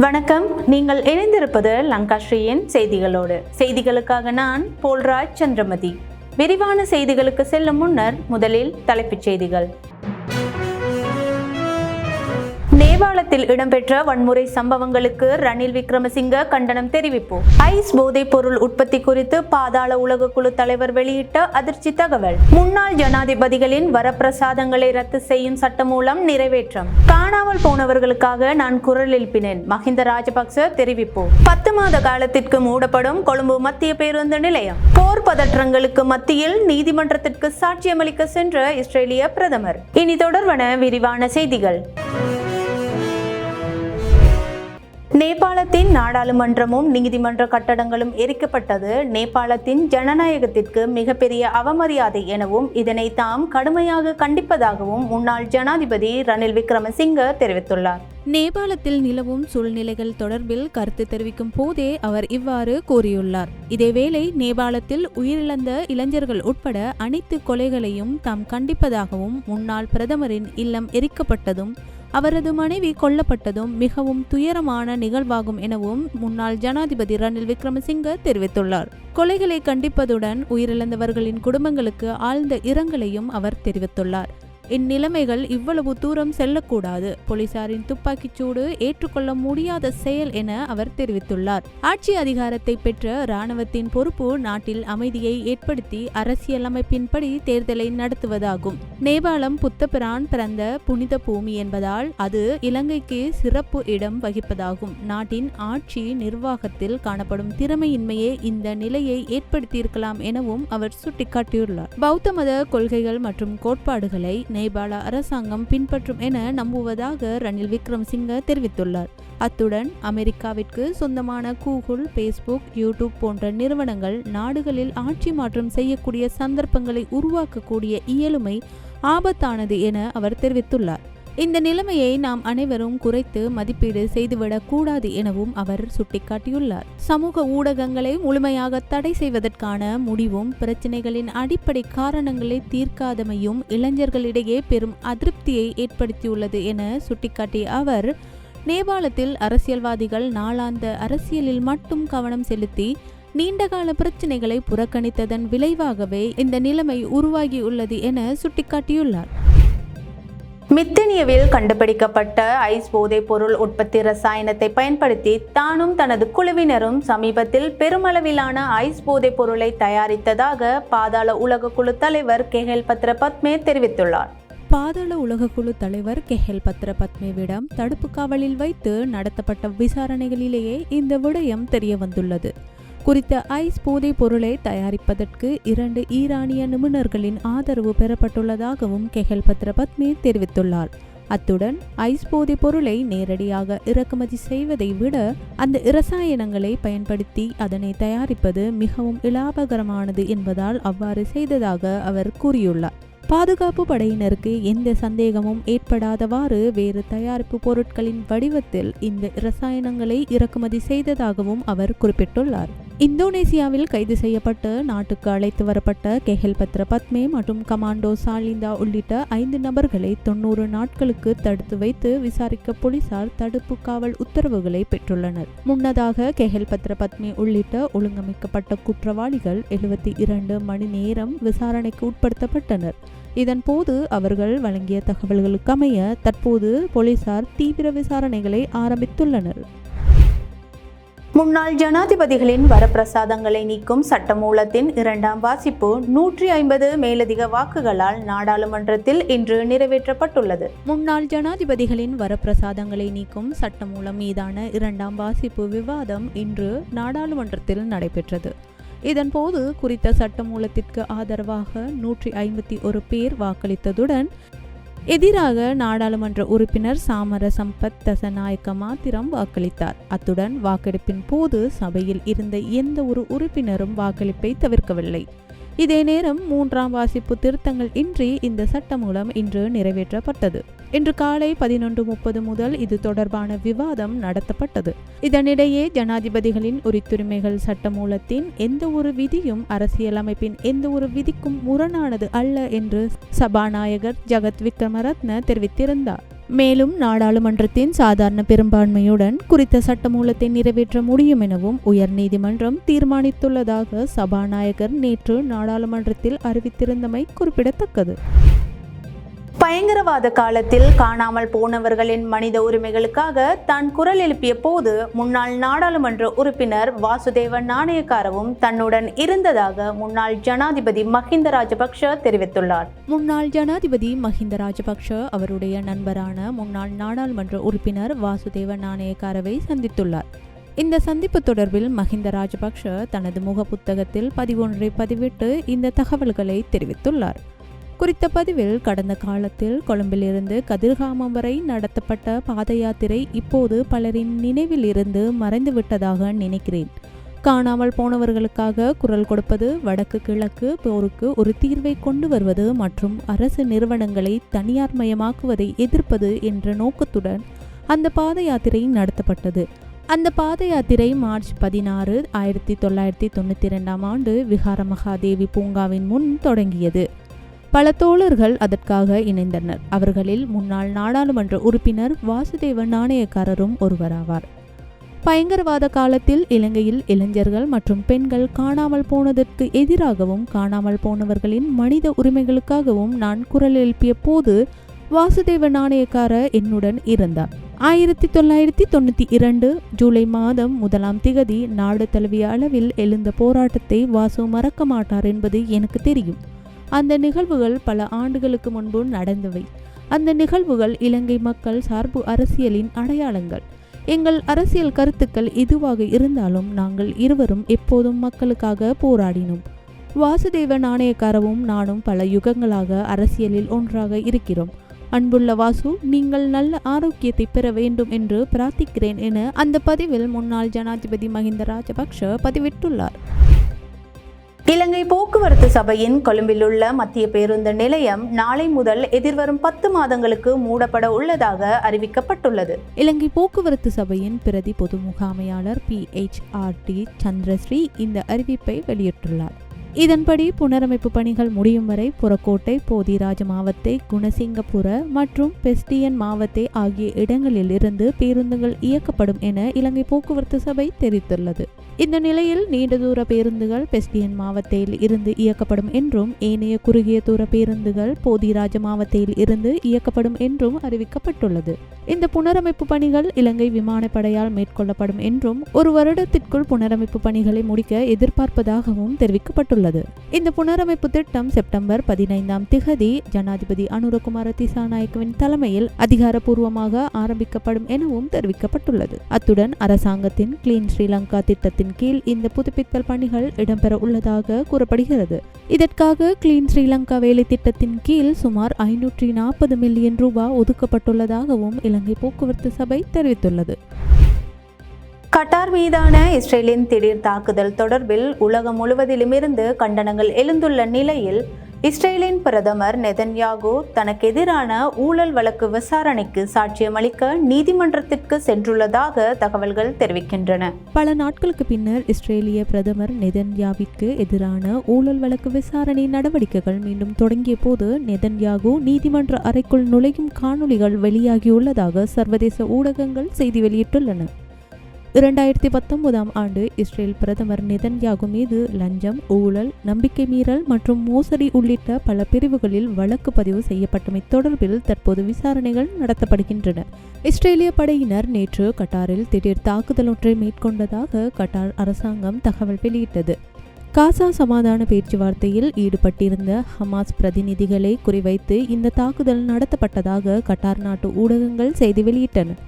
வணக்கம். நீங்கள் இணைந்திருப்பது லங்காஸ்ரீயின் செய்திகளோடு. செய்திகளுக்காக நான் போல்ராஜ் சந்திரமதி. விரிவான செய்திகளுக்கு செல்லும் முன்னர் முதலில் தலைப்புச் செய்திகள். நேபாளத்தில் இடம்பெற்ற வன்முறை சம்பவங்களுக்கு ரணில் விக்ரமசிங்க கண்டனம் தெரிவிப்பு. ஐஸ் போதைப் பொருள் உற்பத்தி குறித்து பாதாள உலக குழு தலைவர் வெளியிட்ட அதிர்ச்சி தகவல். முன்னாள் ஜனாதிபதிகளின் வரப்பிரசாதங்களை ரத்து செய்யும் சட்டமூலம் நிறைவேற்றம். காணாமல் போனவர்களுக்காக நான் குரல் எழுப்பினேன். மஹிந்த ராஜபக்ச தெரிவிப்பு. 10 மாத காலத்திற்கு மூடப்படும் கொழும்பு மத்திய பேருந்து நிலையம். போர் பதற்றங்களுக்கு மத்தியில் நீதிமன்றத்திற்கு சாட்சியமளிக்க சென்ற இஸ்ரேலிய பிரதமர். இனி தொடர்வன விரிவான செய்திகள். நேபாளத்தின் நாடாளுமன்றமும் நீதிமன்ற கட்டடங்களும் எரிக்கப்பட்டது நேபாளத்தின் ஜனநாயகத்திற்கு மிகப்பெரிய அவமரியாதை எனவும் இதனை தாம் கடுமையாக கண்டிப்பதாகவும் முன்னாள் ஜனாதிபதி ரணில் விக்ரமசிங்க தெரிவித்துள்ளார். நேபாளத்தில் நிலவும் சூழ்நிலைகள் தொடர்பில் கருத்து தெரிவிக்கும் போதே அவர் இவ்வாறு கூறியுள்ளார். இதேவேளை நேபாளத்தில் உயிரிழந்த இளைஞர்கள் உட்பட அனைத்து கொலைகளையும் தாம் கண்டிப்பதாகவும் முன்னாள் பிரதமரின் இல்லம் எரிக்கப்பட்டதும் அவரது மனைவி கொல்லப்பட்டதும் மிகவும் துயரமான நிகழ்வாகும் எனவும் முன்னாள் ஜனாதிபதி ரணில் விக்ரமசிங்க தெரிவித்துள்ளார். கொலைகளை கண்டிப்பதுடன் உயிரிழந்தவர்களின் குடும்பங்களுக்கு ஆழ்ந்த இரங்கலையும் அவர் தெரிவித்துள்ளார். இந்நிலைமைகள் இவ்வளவு தூரம் செல்லக்கூடாது. போலீசாரின் துப்பாக்கிச்சூடு ஏற்றுக்கொள்ள முடியாத செயல் என அவர் தெரிவித்துள்ளார். ஆட்சி அதிகாரத்தை பெற்ற இராணுவத்தின் பொறுப்பு நாட்டில் அமைதியை ஏற்படுத்தி அரசியலமைப்பின்படி தேர்தலை நடத்துவதாகும். நேபாளம் புத்தபிரான் பிறந்த புனித பூமி என்பதால் அது இலங்கைக்கு சிறப்பு இடம் வகிப்பதாகும். நாட்டின் ஆட்சி நிர்வாகத்தில் காணப்படும் திறமையின்மையே இந்த நிலையை ஏற்படுத்தியிருக்கலாம் எனவும் அவர் சுட்டிக்காட்டியுள்ளார். பௌத்த மத கொள்கைகள் மற்றும் கோட்பாடுகளை நேபாள அரசாங்கம் பின்பற்றும் என நம்புவதாக ரணில் விக்ரமசிங்க தெரிவித்துள்ளார். அத்துடன் அமெரிக்காவிற்கு சொந்தமான கூகுள், பேஸ்புக், யூடியூப் போன்ற நிறுவனங்கள் நாடுகளில் ஆட்சி மாற்றம் செய்யக்கூடிய சந்தர்ப்பங்களை உருவாக்கக்கூடிய இயலுமை ஆபத்தானது என அவர் தெரிவித்துள்ளார். இந்த நிலைமையை நாம் அனைவரும் குறைத்து மதிப்பீடு செய்துவிடக் கூடாது எனவும் அவர் சுட்டிக்காட்டியுள்ளார். சமூக ஊடகங்களை முழுமையாக தடை செய்வதற்கான முடிவும் பிரச்சினைகளின் அடிப்படை காரணங்களை தீர்க்காதமையும் இளைஞர்களிடையே பெரும் அதிருப்தியை ஏற்படுத்தியுள்ளது என சுட்டிக்காட்டிய அவர், நேபாளத்தில் அரசியல்வாதிகள் நாளாந்த அரசியலில் மட்டும் கவனம் செலுத்தி நீண்டகால பிரச்சினைகளை புறக்கணித்ததன் விளைவாகவே இந்த நிலைமை உருவாகியுள்ளது என சுட்டிக்காட்டியுள்ளார். மித்தனியாவில் கண்டுபிடிக்கப்பட்ட ஐஸ் போதைப் பொருள் உற்பத்தி ரசாயனத்தை பயன்படுத்தி தானும் தனது குழுவினரும் சமீபத்தில் பெருமளவிலான ஐஸ் போதைப் பொருளை தயாரித்ததாக பாதாள உலக குழு தலைவர் கெஹல் பத்ர பத்மே தெரிவித்துள்ளார். பாதாள உலகக்குழு தலைவர் கெஹல் பத்ர பத்மேவிடம் தடுப்பு காவலில் வைத்து நடத்தப்பட்ட விசாரணைகளிலேயே இந்த விடயம் தெரிய வந்துள்ளது. குறித்த ஐஸ் போதைப் பொருளை தயாரிப்பதற்கு 2 ஈரானிய நிபுணர்களின் ஆதரவு பெறப்பட்டுள்ளதாகவும் கெஹல் பத்ர பத்மே தெரிவித்துள்ளார். அத்துடன் ஐஸ் போதைப் பொருளை நேரடியாக இறக்குமதி செய்வதை விட அந்த இரசாயனங்களை பயன்படுத்தி அதனை தயாரிப்பது மிகவும் இலாபகரமானது என்பதால் அவ்வாறு செய்ததாக அவர் கூறியுள்ளார். பாதுகாப்பு படையினருக்கு எந்த சந்தேகமும் ஏற்படாதவாறு வேறு தயாரிப்பு பொருட்களின் வடிவத்தில் இந்த இரசாயனங்களை இறக்குமதி செய்ததாகவும் அவர் குறிப்பிட்டுள்ளார். இந்தோனேசியாவில் கைது செய்யப்பட்டு நாட்டுக்கு அழைத்து வரப்பட்ட கெஹல் பத்ர பத்மே மற்றும் கமாண்டோ சாலிந்தா உள்ளிட்ட 5 நபர்களை 90 நாட்களுக்கு தடுத்து வைத்து விசாரிக்க போலீசார் தடுப்பு காவல் உத்தரவுகளை பெற்றுள்ளனர். முன்னதாக கெஹல் பத்ர பத்மே உள்ளிட்ட ஒழுங்கமைக்கப்பட்ட குற்றவாளிகள் 72 மணி நேரம் விசாரணைக்கு உட்படுத்தப்பட்டனர். இதன் போது அவர்கள் வழங்கிய தகவல்களுக்கமைய தற்போது போலீசார் தீவிர விசாரணைகளை ஆரம்பித்துள்ளனர். முன்னாள் ஜனாதிபதிகளின் வரப்பிரசாதங்களை நீக்கும் சட்டமூலத்தின் 2ஆம் வாசிப்பு 150 மேலதிக வாக்குகளால் நாடாளுமன்றத்தில் இன்று நிறைவேற்றப்பட்டுள்ளது. முன்னாள் ஜனாதிபதிகளின் வரப்பிரசாதங்களை நீக்கும் சட்டமூலம் மீதான 2ஆம் வாசிப்பு விவாதம் இன்று நாடாளுமன்றத்தில் நடைபெற்றது. இதன்போது குறித்த சட்டமூலத்திற்கு ஆதரவாக 151 பேர் வாக்களித்ததுடன் எதிராக நாடாளுமன்ற உறுப்பினர் சாமர சம்பத் தசநாயக்க மாத்திரம் வாக்களித்தார். அத்துடன் வாக்கெடுப்பின் போது சபையில் இருந்த எந்த ஒரு உறுப்பினரும் வாக்களிப்பை தவிர்க்கவில்லை. இதே நேரம் 3ஆம் வாசிப்பு திருத்தங்கள் இன்றி இந்த சட்டமூலம் இன்று நிறைவேற்றப்பட்டது. இன்று காலை 11:30 முதல் இது தொடர்பான விவாதம் நடத்தப்பட்டது. இதனிடையே ஜனாதிபதிகளின் உரித்துரிமைகள் சட்டமூலத்தின் எந்த ஒரு விதியும் அரசியலமைப்பின் எந்த ஒரு விதிக்கும் முரணானது அல்ல என்று சபாநாயகர் ஜகத் விக்ரமரத்ன தெரிவித்திருந்தார். மேலும் நாடாளுமன்றத்தின் சாதாரண பெரும்பான்மையுடன் குறித்த சட்டமூலத்தை நிறைவேற்ற முடியும் எனவும் உயர்நீதிமன்றம் தீர்மானித்துள்ளதாக சபாநாயகர் நேற்று நாடாளுமன்றத்தில் அறிவித்திருந்தமை குறிப்பிடத்தக்கது. பயங்கரவாத காலத்தில் காணாமல் போனவர்களின் மனித உரிமைகளுக்காக தான் குரல் எழுப்பிய போது முன்னாள் நாடாளுமன்ற உறுப்பினர் வாசுதேவ நாணயக்காரவும் தன்னுடன் இருந்ததாக முன்னாள் ஜனாதிபதி மஹிந்த ராஜபக்ஷ தெரிவித்துள்ளார். முன்னாள் ஜனாதிபதி மஹிந்த ராஜபக்ஷ அவருடைய நண்பரான முன்னாள் நாடாளுமன்ற உறுப்பினர் வாசுதேவ நாணயக்காரவை சந்தித்துள்ளார். இந்த சந்திப்பு தொடர்பில் மஹிந்த ராஜபக்ஷ தனது முக புத்தகத்தில் பதிவொன்றை பதிவிட்டு இந்த தகவல்களை தெரிவித்துள்ளார். குறித்த பதிவில் கடந்த காலத்தில் கொழும்பிலிருந்து கதிர்காமம் வரை நடத்தப்பட்ட பாத யாத்திரை இப்போது பலரின் நினைவில் இருந்து மறைந்துவிட்டதாக நினைக்கிறேன். காணாமல் போனவர்களுக்காக குரல் கொடுப்பது, வடக்கு கிழக்கு போருக்கு ஒரு தீர்வை கொண்டு வருவது மற்றும் அரசு நிறுவனங்களை தனியார் மயமாக்குவதை எதிர்ப்பது என்ற நோக்கத்துடன் அந்த பாத யாத்திரை நடத்தப்பட்டது. அந்த பாத யாத்திரை மார்ச் 16, 1992 ஆண்டு விஹார மகாதேவி பூங்காவின் முன் தொடங்கியது. பல தோழர்கள் அதற்காக இணைந்தனர். அவர்களில் முன்னாள் நாடாளுமன்ற உறுப்பினர் வாசுதேவ நாணயக்காரரும் ஒருவராவார். பயங்கரவாத காலத்தில் இலங்கையில் இளைஞர்கள் மற்றும் பெண்கள் காணாமல் போனதற்கு எதிராகவும் காணாமல் போனவர்களின் மனித உரிமைகளுக்காகவும் நான் குரல் எழுப்பிய போது வாசுதேவ நாணயக்கார என்னுடன் இருந்தார். 1992 ஜூலை மாதம் 1 நாடு தழுவிய அளவில் எழுந்த போராட்டத்தை வாசு மறக்க மாட்டார் என்பது எனக்கு தெரியும். அந்த நிகழ்வுகள் பல ஆண்டுகளுக்கு முன்பு நடந்தவை. அந்த நிகழ்வுகள் இலங்கை மக்கள் சார்பு அரசியலின் அடையாளங்கள். எங்கள் அரசியல் கருத்துக்கள் எதுவாக இருந்தாலும் நாங்கள் இருவரும் எப்போதும் மக்களுக்காக போராடினோம். வாசுதேவ நாணயக்காரவும் நானும் பல யுகங்களாக அரசியலில் ஒன்றாக இருக்கிறோம். அன்புள்ள வாசு, நீங்கள் நல்ல ஆரோக்கியத்தை பெற வேண்டும் என்று பிரார்த்திக்கிறேன் என அந்த பதிவில் முன்னாள் ஜனாதிபதி மஹிந்த ராஜபக்ஷ பதிவிட்டுள்ளார். இலங்கை போக்குவரத்து சபையின் கொழும்பில் உள்ள மத்திய பேருந்து நிலையம் நாளை முதல் எதிர்வரும் 10 மாதங்களுக்கு மூடப்பட உள்ளதாக அறிவிக்கப்பட்டுள்ளது. இலங்கை போக்குவரத்து சபையின் பிரதி பொது முகாமையாளர் PHRT சந்திரஸ்ரீ இந்த அறிவிப்பை வெளியிட்டுள்ளார். இதன்படி புனரமைப்பு பணிகள் முடியும் வரை புறக்கோட்டை, போதிராஜ மாவத்தை, குணசிங்கபுர மற்றும் பெஸ்டியன் மாவத்தை ஆகிய இடங்களில் இருந்து பேருந்துகள் இயக்கப்படும் என இலங்கை போக்குவரத்து சபை தெரிவித்துள்ளது. இந்த நிலையில் நீண்ட தூர பேருந்துகள் பெஸ்டியன் மாவட்டத்தில் இருந்து இயக்கப்படும் என்றும் ஏனைய குறுகிய தூர பேருந்துகள் போதிராஜ மாவட்டத்தில் இருந்து இயக்கப்படும் என்றும் அறிவிக்கப்பட்டுள்ளது. இந்த புனரமைப்பு பணிகள் இலங்கை விமானப்படையால் மேற்கொள்ளப்படும் என்றும் 1 வருடத்திற்குள் புனரமைப்பு பணிகளை முடிக்க எதிர்பார்ப்பதாகவும் தெரிவிக்கப்பட்டுள்ளது. இந்த புனரமைப்பு திட்டம் செப்டம்பர் 15 ஜனாதிபதி அனுரகுமார திசாநாயக்கவின் தலைமையில் அதிகாரப்பூர்வமாக ஆரம்பிக்கப்படும் எனவும் தெரிவிக்கப்பட்டுள்ளது. அத்துடன் அரசாங்கத்தின் கிளீன் ஸ்ரீலங்கா திட்டத்தின் கீழ் இந்த புதுப்பித்தல் பணிகள் இடம்பெற உள்ளதாக கூறப்படுகிறது. இதற்காக கிளீன் ஸ்ரீலங்கா வேலை திட்டத்தின் கீழ் சுமார் 540 மில்லியன் ரூபாய் ஒதுக்கப்பட்டுள்ளதாகவும் இலங்கை போக்குவரத்து சபை தெரிவித்துள்ளது. கட்டார் மீதான இஸ்ரேலின் திடீர் தாக்குதல் தொடர்பில் உலகம் முழுவதிலுமிருந்து கண்டனங்கள் எழுந்துள்ள நிலையில் இஸ்ரேலின் பிரதமர் நெதன்யாகு தனக்கு எதிரான ஊழல் வழக்கு விசாரணைக்கு சாட்சியமளிக்க நீதிமன்றத்திற்கு சென்றுள்ளதாக தகவல்கள் தெரிவிக்கின்றன. பல நாட்களுக்கு பின்னர் இஸ்ரேலிய பிரதமர் நெதன்யாவிற்கு எதிரான ஊழல் வழக்கு விசாரணை நடவடிக்கைகள் மீண்டும் தொடங்கிய போது நெதன்யாகு நீதிமன்ற அறைக்குள் நுழையும் காணொளிகள் வெளியாகியுள்ளதாக சர்வதேச ஊடகங்கள் செய்தி வெளியிட்டுள்ளன. 2019 ஆண்டு இஸ்ரேல் பிரதமர் நெதன்யாகு மீது லஞ்சம், ஊழல், நம்பிக்கை மீறல் மற்றும் மோசடி உள்ளிட்ட பல பிரிவுகளில் வழக்கு பதிவு செய்யப்பட்டமை தொடர்பில் தற்போது விசாரணைகள் நடத்தப்படுகின்றன. இஸ்ரேலிய படையினர் நேற்று கட்டாரில் திடீர் தாக்குதல் ஒன்றை மேற்கொண்டதாக கட்டார் அரசாங்கம் தகவல் வெளியிட்டது. காசா சமாதான பேச்சுவார்த்தையில் ஈடுபட்டிருந்த ஹமாஸ் பிரதிநிதிகளை குறிவைத்து இந்த தாக்குதல் நடத்தப்பட்டதாக கட்டார் நாட்டு ஊடகங்கள் செய்தி வெளியிட்டன.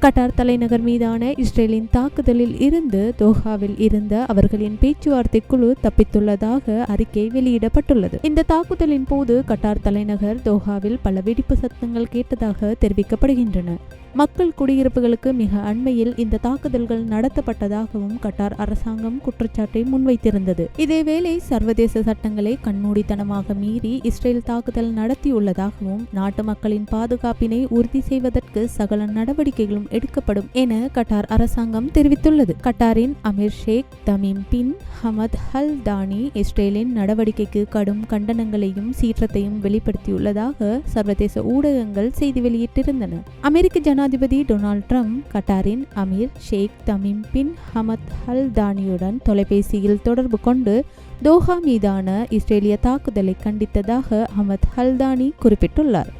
கட்டார் தலைநகர் மீதான இஸ்ரேலின் தாக்குதலில் இருந்து தோஹாவில் இருந்த அவர்களின் பேச்சுவார்த்தை குழு தப்பித்துள்ளதாக அறிக்கை வெளியிடப்பட்டுள்ளது. இந்த தாக்குதலின் போது கட்டார் தலைநகர் தோஹாவில் பல வெடிப்பு சத்தங்கள் கேட்டதாக தெரிவிக்கப்படுகின்றன. மக்கள் குடியிருப்புகளுக்கு மிக அண்மையில் இந்த தாக்குதல்கள் நடத்தப்பட்டதாகவும் கட்டார் அரசாங்கம் குற்றச்சாட்டை முன்வைத்திருந்தது. இதேவேளை சர்வதேச சட்டங்களை கண்மூடித்தனமாக மீறி இஸ்ரேல் தாக்குதல் நடத்தியுள்ளதாகவும் நாட்டு மக்களின் பாதுகாப்பினை உறுதி செய்வதற்கு சகல நடவடிக்கைகளும் எடுக்கப்படும் என கட்டார் அரசாங்கம் தெரிவித்துள்ளது. கட்டாரின் அமீர் Sheikh Tamim bin Hamad Al Thani இஸ்ரேலின் நடவடிக்கைக்கு கடும் கண்டனங்களையும் சீற்றத்தையும் வெளிப்படுத்தியுள்ளதாக சர்வதேச ஊடகங்கள் செய்தி வெளியிட்டிருந்தன. அமெரிக்க ஜனாதிபதி டொனால்ட் ட்ரம்ப் கட்டாரின் அமீர் Sheikh Tamim bin Hamad Al தானியுடன் தொலைபேசியில் தொடர்பு கொண்டு தோஹா மீதான இஸ்ரேலிய தாக்குதலை கண்டித்ததாக அஹமத் அல் தானி குறிப்பிட்டுள்ளார்.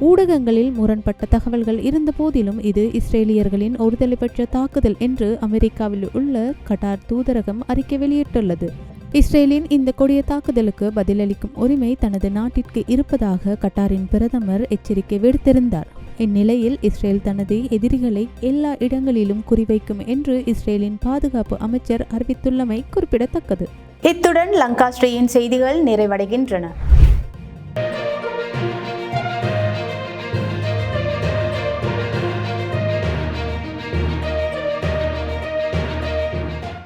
ஊடகங்களில் முரண்பட்ட தகவல்கள் இருந்த போதிலும் இது இஸ்ரேலியர்களின் ஒருதலை பட்ச தாக்குதல் என்று அமெரிக்காவில் உள்ள கட்டார் தூதரகம் அறிக்கை வெளியிட்டுள்ளது. இஸ்ரேலின் இந்த கொடிய தாக்குதலுக்கு பதிலளிக்கும் உரிமை தனது நாட்டிற்கு இருப்பதாக கட்டாரின் பிரதமர் எச்சரிக்கை விடுத்திருந்தார். இந்நிலையில் இஸ்ரேல் தனது எதிரிகளை எல்லா இடங்களிலும் குறிவைக்கும் என்று இஸ்ரேலின் பாதுகாப்பு அமைச்சர் அறிவித்துள்ளமை குறிப்பிடத்தக்கது. இத்துடன் லங்காஸ்ரீயின் செய்திகள் நிறைவடைகின்றன.